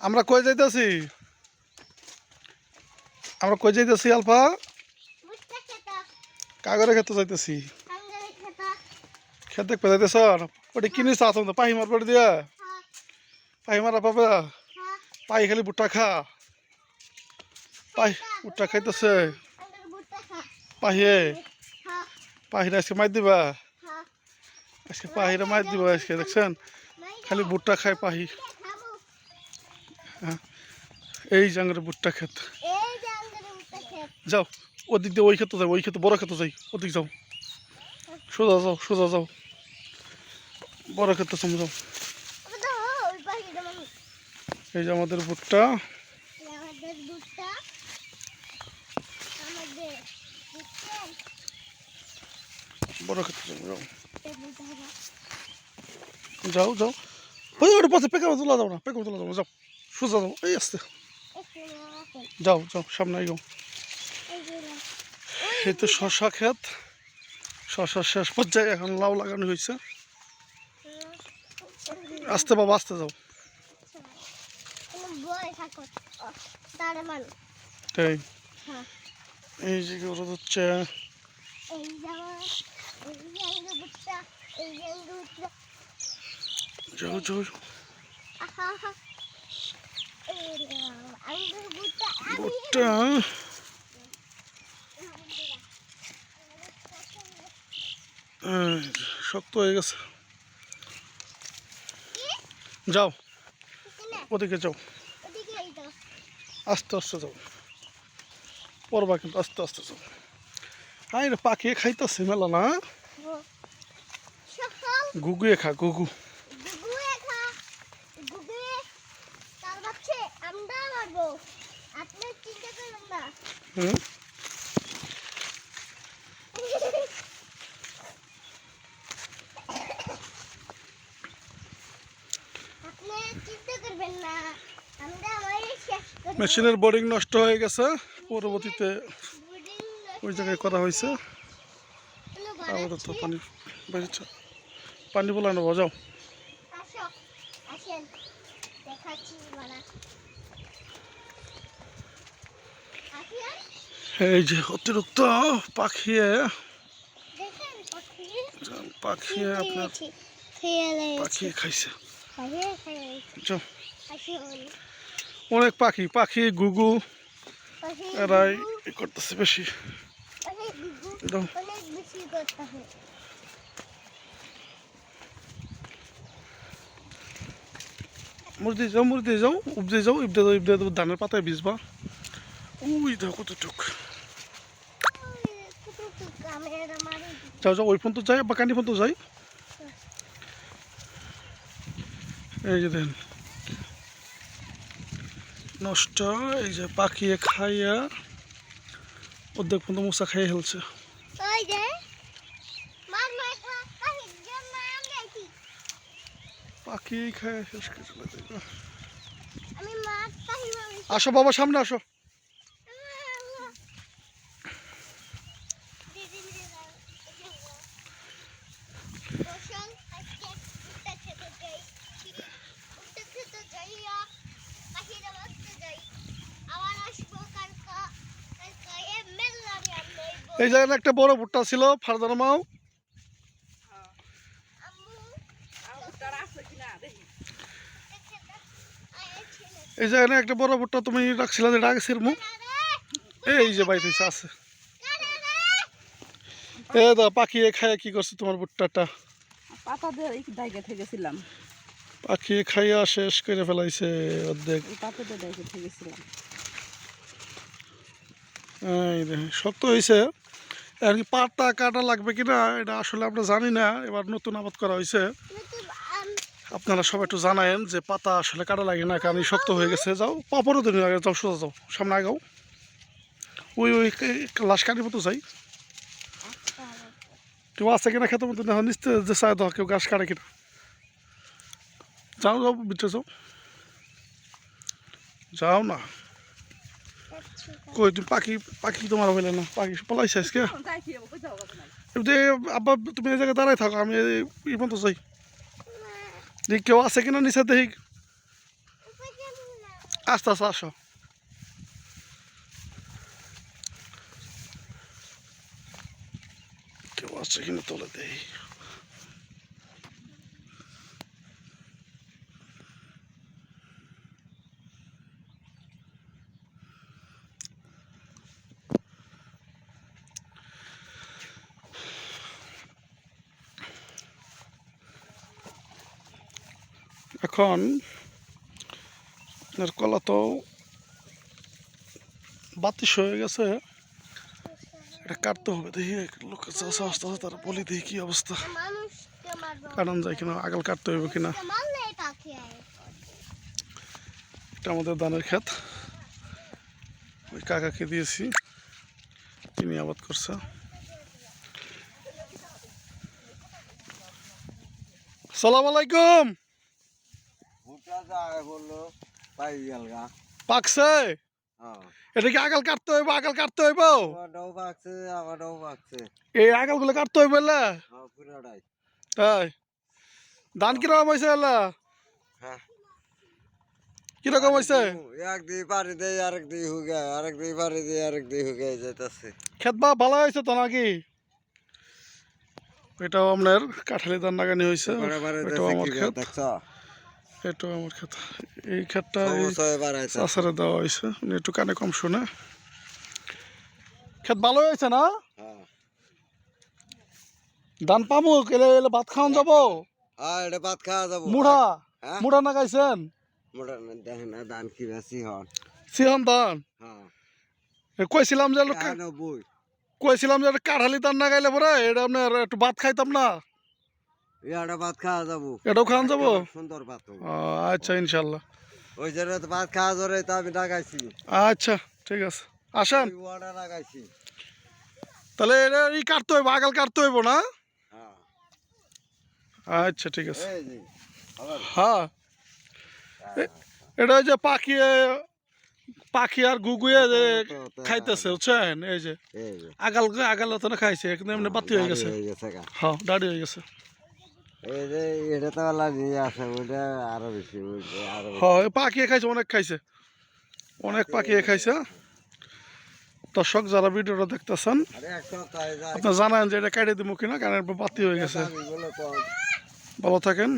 আমরা কই যাইতেছি? আমরা কই যাইতেছি আলফা? কাগরে খেতে যাইতেছি। খেতে দেখতে যাইতেছ? ওটি কিনে চাচ্ছ তো পাহি মার পড়ে দিয়া পাহি মারা পাবে। পাই খালি ভুট্টা খা। পাই ভুট্টা খাইতেছে পাহিয়ে। পাহিরা আজকে মার দিবা। আজকে পাহিরা মার দিবা আজকে দেখছেন খালি ভুট্টা খায় পাহি। এই জাঙ্গরে ভুট্টা খেত। যাও ওদিক দিয়ে ওই ক্ষেত্রে যাও, ওই ক্ষেত্রে বড় ক্ষেত্রে যাই, ওদিক যাও, সোজা যাও, সোজা যাও, বড় ক্ষেত্রে সামনে যাও। এই যে আমাদের ভুট্টা, বড় ক্ষেত্রে যাও, যাও যাও ওই ওটা পাশে পেকে তোলা যাও না, পেকে তোলা যাও, যাও সোজা যাও, এই আসতে যাও যাও সামনে যাও। এই তো শশা ক্ষেত, শশা শেষ পর্যায়ে এখন লাউ লাগানো হয়েছে। আস্তে বাবা আস্তে যাও। এই যে হচ্ছে যাও যাও ভুট্টা শক্ত হয়ে গেছে। যাও ওদিকে যাও, আস্তে আস্তে যাও, পড়বা কিন্তু আস্তে আস্তে যাও। আরে পাখিয়ে খাইতেছে মেলা না, গুগুয়ে খা গুগু। মেশিনের বোর্ডিং নষ্ট হয়ে গেছে, পরবর্তীতে ওই জায়গায় করা হয়েছে। আবার তো পানি বেরিয়েছে, পানি বলানো যাও। এই যে অতিরিক্ত পাখিয়ে পাখিয়ে আপনার পাখিয়ে খাইছে। অনেক পাখি, পাখি গুগু এরাই করতেছে বেশি। মুরদি যাও, মুরদি যাও, উপদে যাও, ইবদে যাও, ইবদে যাও, ধানের পাতায় ভিজবা। ওই দেখো কতটুক। যাও যাও ওই পর্যন্ত যাই বা কানি পর্যন্ত যাই। এই যে দেখেন নষ্ট, এই যে পাখিয়ে খাইয়া অর্ধেক পর্যন্ত মশা খাইয়ে ফেলছে। পাখি খায় শেষ করে চলে যাবে। আসো বাবা সামনে আসো। এই জায়গায় একটা বড় ভুট্টা ছিল ফারদানা মাও, এই জায়গায় একটা বড় ভুট্টা তুমি রাখছিলা যে রাখছির মুখ, এই যে বাইরে আছে। এ দা পাখি খাইয়া কি করছে তোমার ভুট্টাটা? পাতা দিয়ে দাইগে থেকেছিলাম, পাখি খাইয়া শেষ করে ফেলাইছে অর্ধেক। পাতা দিয়ে দাইগে থেকেছিলাম। এই শক্ত হয়েছে আর কি, পাতা কাটা লাগবে কিনা এটা আসলে আমরা জানি না, এবার নতুন আবাদ করা হয়েছে। আপনারা সবাই একটু জানায়েন যে পাতা আসলে কাটা লাগে না, কারণ শক্ত হয়ে গেছে। যাও পাপড়ও দিন আগে যাও, সোজা যাও সামনে আগাও, ওই ওই লাশ কাটির মতো যাই। কেউ আছে কিনা খেতে মতো দেখো নিচতে যে চাই দাও কেউ গাছ কাটে কিনা। যাও যাও ভিতরে যাও, যাও না কই তুমি পাখি, পাখি তোমার হইলে না, পাখি পলাইছে আজকে। আব্বা তুমি এই জায়গায় দাঁড়াই থাকো, আমি এই পর্যন্ত যাই, দেখি কেউ আছে কিনা নিচে দেখি। আস্তে আস্তে আসো। কেউ আছে কিনা তোলে দেই। এখন আপনার কলা তো বাতিস হয়ে গেছে, এটা কাটতে হবে। দেখি লোক চাষা আসতে আছে, তারা বলি দেখি কি অবস্থা, কাটান যায় কিনা, আগাল কাটতে হইব কিনা। এটা আমাদের ধানের ক্ষেত, ওই কাকাকে দিয়েছি, তিনি আবাদ করছে। সালাম আলাইকুম। পাকছে? এটা কি আগাল কাটতে হইব? আগাল কাটতে হইব? এই আগাল গুলো কাটতে হইব? তাই ধান কিরকম হয়েছে? কিরকম হয়েছে? ক্ষেত বা ভালো হয়েছে তো নাকি? এটাও আপনার কাঁঠালি ধান লাগানি হয়েছে, এটাও আমার ক্ষেত, এটাও আমার ক্ষেত। এই ক্ষেতটা চাষারে দেওয়া হয়েছে, উনি একটু কানে কম শুনে। ক্ষেত ভালো হয়েছে না? ধান পামু এলে এলে ভাত খাওয়ান যাবো? ভাত খাওয়া যাবো। মুড়া মুড়া না খাইছেন? দেখেন না ধান কি সিহন সিহন ধান কইছিলাম যে কইছিলাম যে কাঁঠালি ধান না গাইলে পরে এটা আপনার একটু ভাত খাইতাম না। ভাত খাওয়া যাবো, এটাও খাওয়ান যাবো? সুন্দর ভাত। আচ্ছা ইনশাল্লাহ। ওই জন্য তো ভাত খাওয়া ধরে তো আমি লাগাইছি। আচ্ছা ঠিক আছে, আসেন লাগাইছি। তাহলে এটা ই কাটতে হইব, আগাল কাটতে হইব না? আচ্ছা ঠিক আছে। হ্যাঁ এটা ওই যে পাখিয়ে পাখি আর গুগুয়ে যে খাইতেছে বুঝছেন, এই যে আগাল আগাল তো না খাইছে, কিন্তু এমনি বাতি হয়ে গেছে। হ্যাঁ দাড়ি হয়ে গেছে। হ্যাঁ পাখিয়ে খাইছে, অনেক খাইছে, অনেক পাখিয়ে খাইছে। দর্শক যারা ভিডিওটা দেখতেছেন আপনার জানান যে এটা কেটে দিব কিনা, কারণ বাতি হয়ে গেছে। ভালো থাকেন।